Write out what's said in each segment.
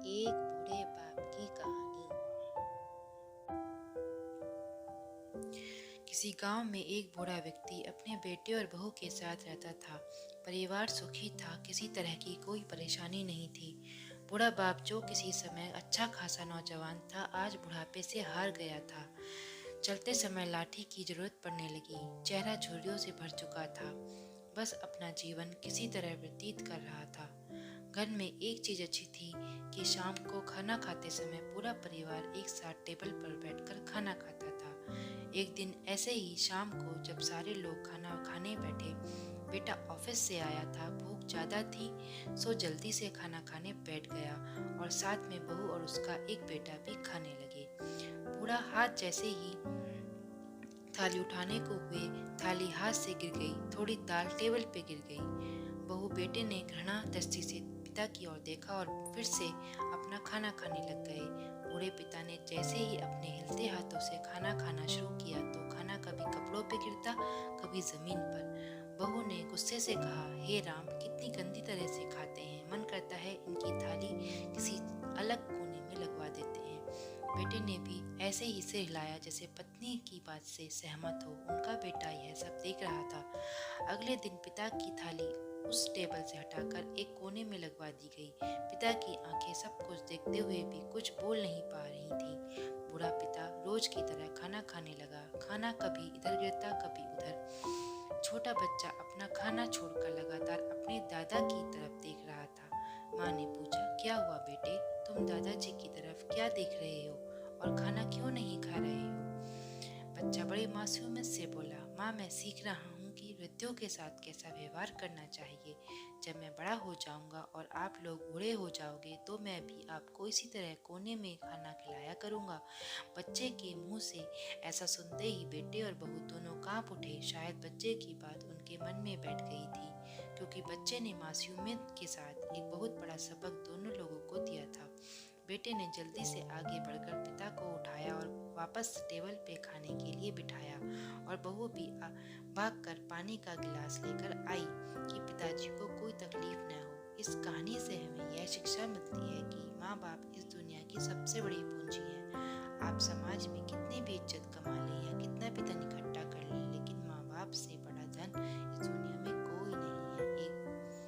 एक बूढ़े बाप की कहानी। किसी गांव में एक बूढ़ा व्यक्ति अपने बेटे और बहू के साथ रहता था। परिवार सुखी था, किसी तरह की कोई परेशानी नहीं थी। बूढ़ा बाप, जो किसी समय अच्छा खासा नौजवान था, आज बुढ़ापे से हार गया था। चलते समय लाठी की जरूरत पड़ने लगी। चेहरा झुर्रियों से भर चुका था। बस अपना जीवन किसी तरह व्यतीत कर रहा था। घर में एक चीज अच्छी थी कि शाम को खाना खाते समय पूरा परिवार एक साथ टेबल पर बैठकर खाना खाता था। एक दिन ऐसे ही शाम को जब सारे लोग खाना खाने बैठे, बेटा ऑफिस से आया था, भूख ज्यादा थी, सो जल्दी से खाना खाने बैठ गया और साथ में बहू और उसका एक बेटा भी खाने लगे। बूढ़ा हाथ जैसे ही थाली उठाने को हुए, थाली हाथ से गिर गई। थोड़ी दाल टेबल पे गिर गई। बहू बेटे ने घृणा दृष्टि से पिता की ओर देखा और फिर से अपना खाना खाने लग गए। बूढ़े पिता ने जैसे ही अपने हिलते हाथों से खाना खाना शुरू किया तो खाना कभी कपड़ों पे गिरता, कभी जमीन पर। बहू ने गुस्से से कहा, हे राम, कितनी गंदी तरह से खाते हैं, मन करता है इनकी थाली किसी अलग कोने में लगवा देते हैं। बेटे ने भी ऐसे ही सिर हिलाया जैसे पत्नी की बात से सहमत हो। उनका बेटा यह सब देख रहा था। अगले दिन पिता की थाली उस टेबल से हटाकर एक कोने में लगवा दी गई। पिता की आंखें सब कुछ देखते हुए भी कुछ बोल नहीं पा रही थी। बूढ़ा पिता रोज की तरह खाना खाने लगा। खाना कभी इधर गिरता, कभी उधर। छोटा बच्चा अपना खाना छोड़कर लगातार अपने दादा की तरफ देख रहा था। माँ ने पूछा, क्या हुआ बेटे, तुम दादाजी की तरफ क्या देख रहे हो और खाना क्यों नहीं खा रहे हो? बच्चा बड़े मासूमियत से बोला, माँ, मैं सीख रहा हूँ कि वृद्धों के साथ कैसा व्यवहार करना चाहिए। जब मैं बड़ा हो जाऊंगा और आप लोग बूढ़े हो जाओगे तो मैं भी आपको इसी तरह कोने में खाना खिलाया करूंगा। बच्चे के मुंह से ऐसा सुनते ही बेटे और बहू दोनों कांप उठे। शायद बच्चे की बात उनके मन में बैठ गई थी, क्योंकि बच्चे ने मासूमियत के साथ एक बहुत बड़ा सबक दोनों लोगों को दिया था। बेटे ने जल्दी से आगे बढ़कर पिता को उठाया और वापस टेबल पे खाने के लिए बिठाया, और बहू भी भागकर पानी का गिलास लेकर आई कि पिताजी को कोई तकलीफ न हो। इस कहानी से हमें यह शिक्षा मिलती है कि माँ बाप इस दुनिया की सबसे बड़ी पूंजी है। आप समाज में कितनी भी इज्जत कमा लें या कितना भी धन इकट्ठा कर लें, लेकिन माँ बाप से बड़ा धन इस दुनिया में कोई नहीं है।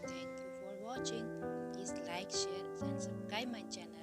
Thank you for watching. Please like, share and subscribe my channel.